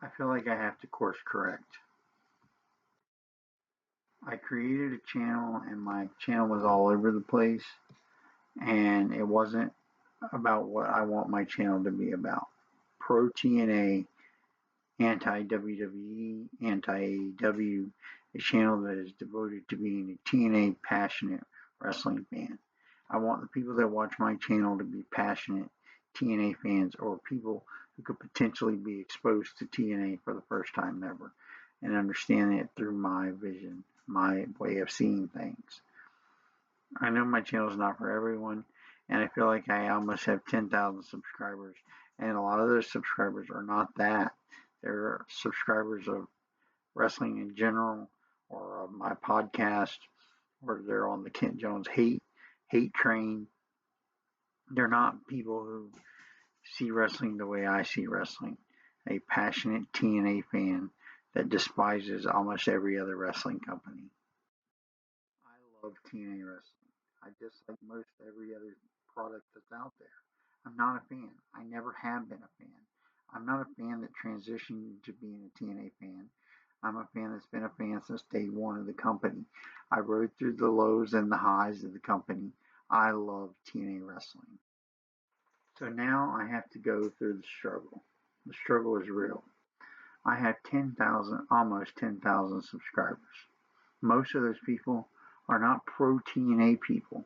I feel like I have to course correct. I created a channel and my channel was all over the place and it wasn't about what I want my channel to be about. Pro-TNA, anti-WWE, anti-AEW, a channel that is devoted to being a TNA passionate wrestling fan. I want the people that watch my channel to be passionate TNA fans or people who could potentially be exposed to TNA for the first time ever and understand it through my vision, my way of seeing things. I know my channel is not for everyone, and I feel like I almost have 10,000 subscribers, and a lot of those subscribers are not that. They're subscribers of wrestling in general, or of my podcast, or they're on the Kent Jones hate train. They're not people who see wrestling the way I see wrestling. A passionate TNA fan that despises almost every other wrestling company. I love TNA wrestling. I dislike most every other product that's out there. I'm not a fan. I never have been a fan. I'm not a fan that transitioned to being a TNA fan. I'm a fan that's been a fan since day one of the company. I rode through the lows and the highs of the company. I love TNA wrestling. So now I have to go through the struggle. The struggle is real. I have 10,000, almost 10,000 subscribers. Most of those people are not pro-TNA people.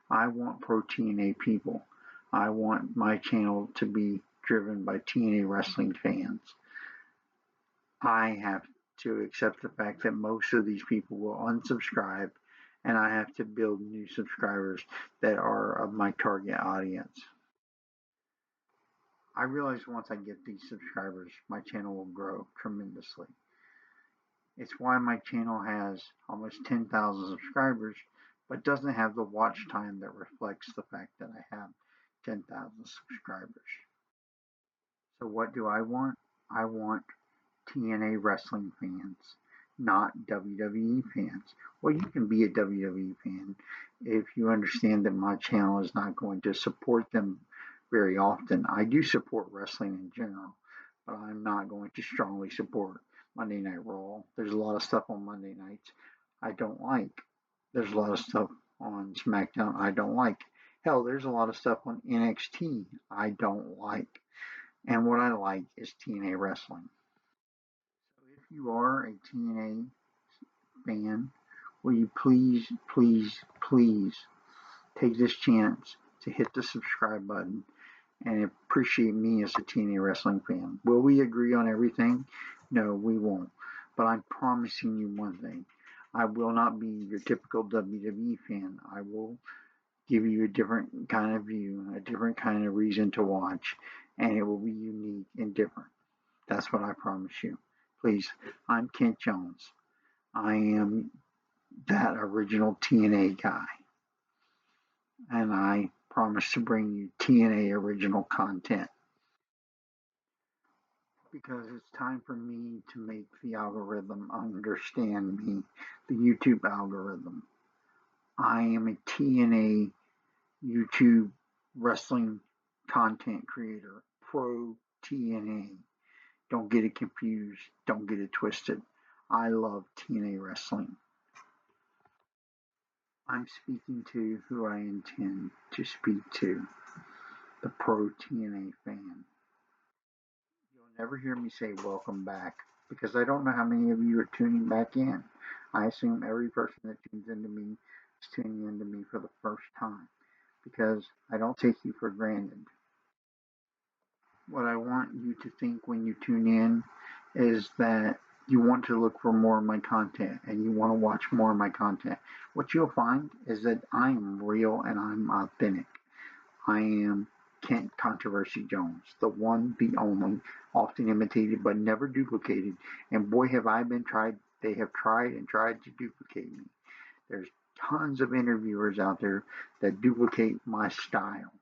I want pro-TNA people. I want my channel to be driven by TNA wrestling fans. I have to accept the fact that most of these people will unsubscribe, and I have to build new subscribers that are of my target audience. I realize once I get these subscribers, my channel will grow tremendously. It's why my channel has almost 10,000 subscribers, but doesn't have the watch time that reflects the fact that I have 10,000 subscribers. So what do I want? I want TNA wrestling fans, not WWE fans. Well, you can be a WWE fan if you understand that my channel is not going to support them very often. I do support wrestling in general, but I'm not going to strongly support Monday Night Raw. There's a lot of stuff on Monday nights I don't like. There's a lot of stuff on SmackDown I don't like. Hell, there's a lot of stuff on NXT I don't like. And what I like is TNA wrestling. So if you are a TNA fan, will you please, please, please take this chance to hit the subscribe button and appreciate me as a TNA wrestling fan. Will we agree on everything? No, we won't. But I'm promising you one thing. I will not be your typical WWE fan. I will give you a different kind of view, a different kind of reason to watch, and it will be unique and different. That's what I promise you. Please, I'm Kent Jones. I am that original TNA guy, and I promise to bring you TNA original content because it's time for me to make the algorithm understand me, the YouTube algorithm. I am a TNA YouTube wrestling content creator, pro TNA. Don't get it confused, don't get it twisted. I love TNA wrestling. I'm speaking to who I intend to speak to, the pro TNA fan. You'll never hear me say welcome back because I don't know how many of you are tuning back in. I assume every person that tunes into me is tuning into me for the first time because I don't take you for granted. What I want you to think when you tune in is that you want to look for more of my content and you want to watch more of my content. What you'll find is that I'm real and I'm authentic. I am Kent Controversy Jones, the one, the only, often imitated but never duplicated. And boy, have I been tried. They have tried and tried to duplicate me. There's tons of interviewers out there that duplicate my style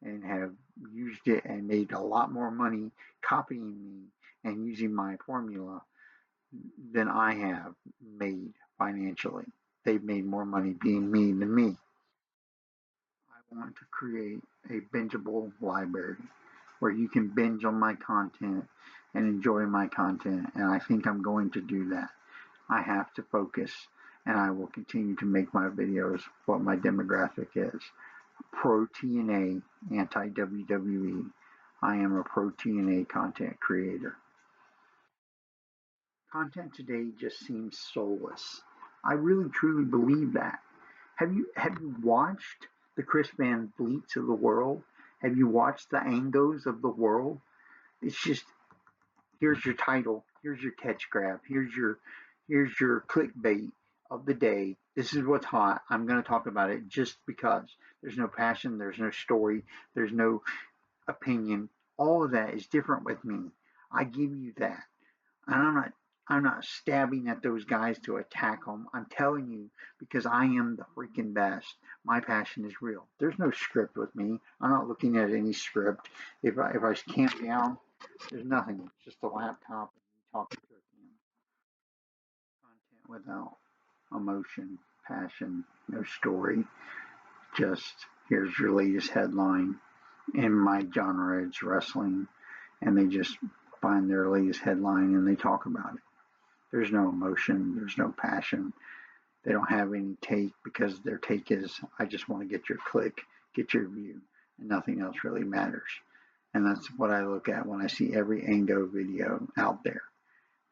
and have used it and made a lot more money copying me and using my formula than I have made financially. They've made more money being me than me. I want to create a bingeable library where you can binge on my content and enjoy my content, and I think I'm going to do that. I have to focus, and I will continue to make my videos what my demographic is. Pro-TNA, anti-WWE. I am a pro-TNA content creator. Content today just seems soulless. I really truly believe that. Have you watched the Chris Van Vliets of the world? Have you watched the Angos of the world? It's just, here's your title, here's your catch grab, here's your clickbait of the day. This is what's hot. I'm going to talk about it just because. There's no passion, there's no story, there's no opinion. All of that is different with me. I give you that. And I'm not stabbing at those guys to attack them. I'm telling you because I am the freaking best. My passion is real. There's no script with me. I'm not looking at any script. If I camp down, there's nothing. It's just a laptop and me talking to a camera. Content without emotion, passion, no story. Just here's your latest headline. In my genre, it's wrestling, and they just find their latest headline and they talk about it. There's no emotion, there's no passion. They don't have any take because their take is, I just want to get your click, get your view, and nothing else really matters. And that's what I look at when I see every Ango video out there.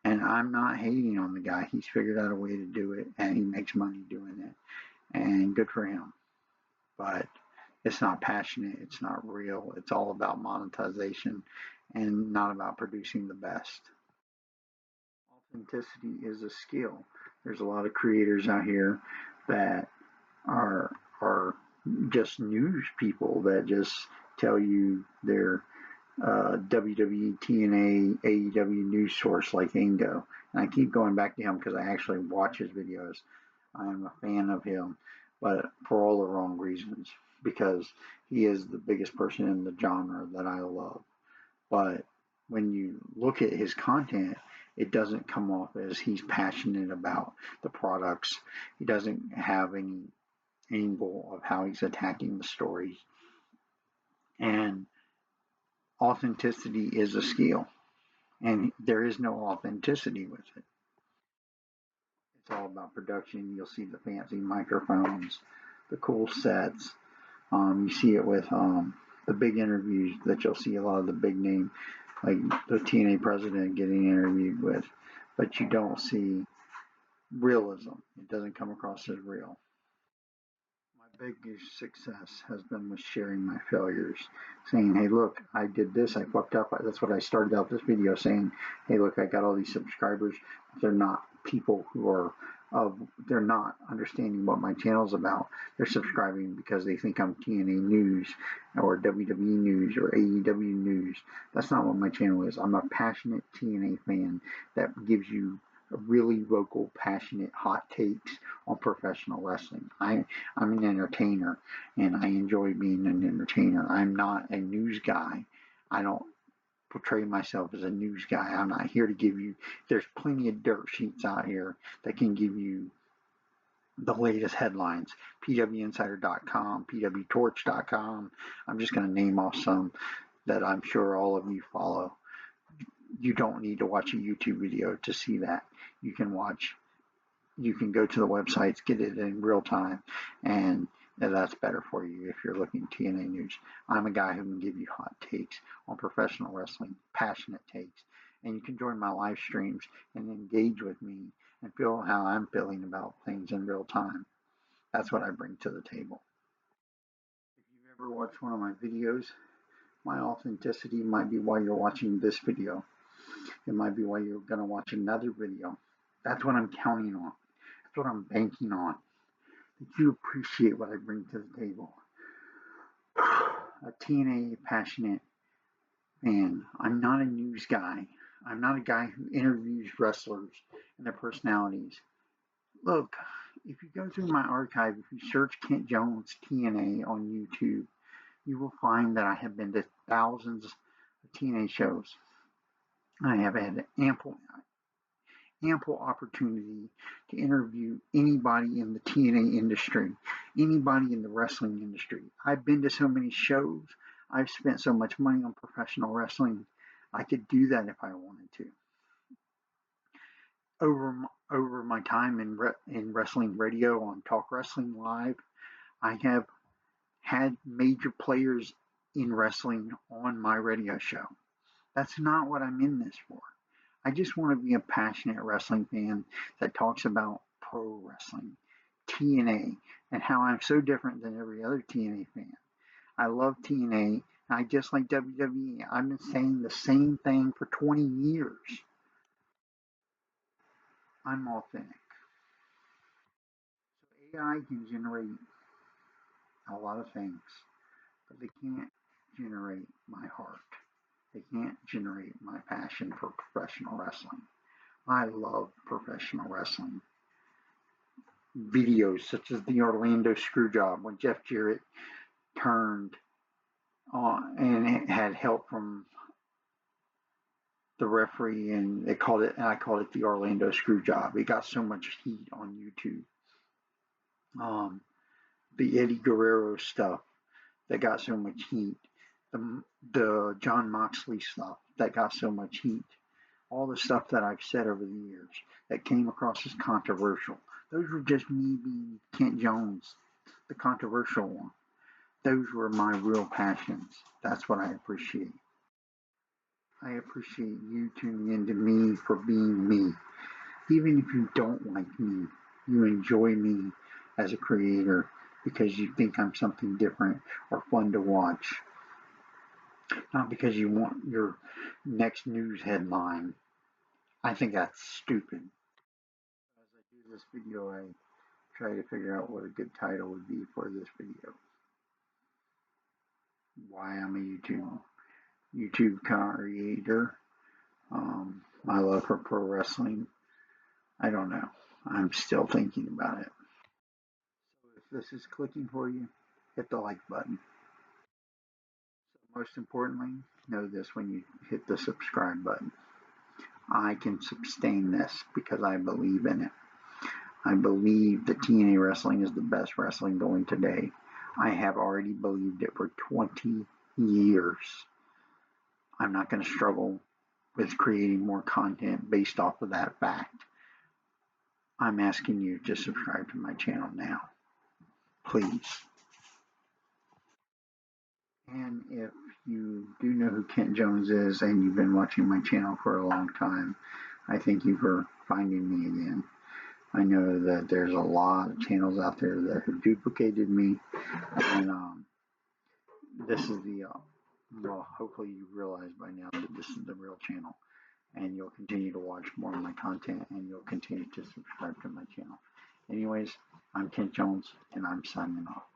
And I'm not hating on the guy. He's figured out a way to do it, and he makes money doing it. And good for him. But it's not passionate, it's not real. It's all about monetization and not about producing the best. Authenticity is a skill. There's a lot of creators out here that are just news people that just tell you they're WWE, TNA, AEW news source like Ango. And I keep going back to him because I actually watch his videos. I'm a fan of him, but for all the wrong reasons, because he is the biggest person in the genre that I love. But when you look at his content, it doesn't come off as he's passionate about the products. He doesn't have any angle of how he's attacking the stories. And authenticity is a skill, and there is no authenticity with it. It's all about production. You'll see the fancy microphones, the cool sets. You see it with the big interviews that you'll see a lot of the big name, like the TNA president getting interviewed with, but you don't see realism. It doesn't come across as real. My biggest success has been with sharing my failures, saying, hey, look, I did this, I fucked up. That's what I started out this video saying, hey, look, I got all these subscribers. They're not people who are they're not understanding what my channel's about. They're subscribing because they think I'm TNA news or WWE news or AEW news. That's not what my channel is. I'm a passionate TNA fan that gives you really vocal, passionate, hot takes on professional wrestling. I'm an entertainer, and I enjoy being an entertainer. I'm not a news guy. I don't portray myself as a news guy. I'm not here to give you, there's plenty of dirt sheets out here that can give you the latest headlines. pwinsider.com, pwtorch.com. I'm just going to name off some that I'm sure all of you follow. You don't need to watch a YouTube video to see that. You can go to the websites, get it in real time, and that's better for you if you're looking TNA news. I'm a guy who can give you hot takes on professional wrestling, passionate takes, and you can join my live streams and engage with me and feel how I'm feeling about things in real time. That's what I bring to the table. If you've ever watched one of my videos, my authenticity might be why you're watching this video. It might be why you're going to watch another video. That's what I'm counting on. That's what I'm banking on. That you appreciate what I bring to the table. A TNA passionate fan. I'm not a news guy. I'm not a guy who interviews wrestlers and their personalities. Look, if you go through my archive, if you search Kent Jones TNA on YouTube, you will find that I have been to thousands of TNA shows. I have had ample opportunity to interview anybody in the TNA industry, anybody in the wrestling industry. I've been to so many shows. I've spent so much money on professional wrestling, I could do that if I wanted to. Over my time in wrestling radio on Talk Wrestling Live, I have had major players in wrestling on my radio show. That's not what I'm in this for. I just want to be a passionate wrestling fan that talks about pro wrestling, TNA, and how I'm so different than every other TNA fan. I love TNA, and I just like WWE. I've been saying the same thing for 20 years. I'm authentic. So AI can generate a lot of things, but they can't generate my heart. They can't generate my passion for professional wrestling. I love professional wrestling. Videos such as the Orlando Screwjob when Jeff Jarrett turned on and it had help from the referee, and I called it the Orlando Screwjob. It got so much heat on YouTube. The Eddie Guerrero stuff that got so much heat. The John Moxley stuff that got so much heat. All the stuff that I've said over the years that came across as controversial. Those were just me being Kent Jones, the controversial one. Those were my real passions. That's what I appreciate. I appreciate you tuning into me for being me. Even if you don't like me, you enjoy me as a creator because you think I'm something different or fun to watch. Not because you want your next news headline. I think that's stupid. As I do this video, I try to figure out what a good title would be for this video. Why I'm a YouTube creator. My love for pro wrestling. I don't know. I'm still thinking about it. So if this is clicking for you, hit the like button. So most importantly, know this when you hit the subscribe button. I can sustain this because I believe in it. I believe that TNA wrestling is the best wrestling going today. I have already believed it for 20 years. I'm not going to struggle with creating more content based off of that fact. I'm asking you to subscribe to my channel now. Please. And if you do know who Kent Jones is and you've been watching my channel for a long time, I thank you for finding me again. I know that there's a lot of channels out there that have duplicated me, and this is well, hopefully you realize by now that this is the real channel, and you'll continue to watch more of my content, and you'll continue to subscribe to my channel. Anyways, I'm Kent Jones, and I'm signing off.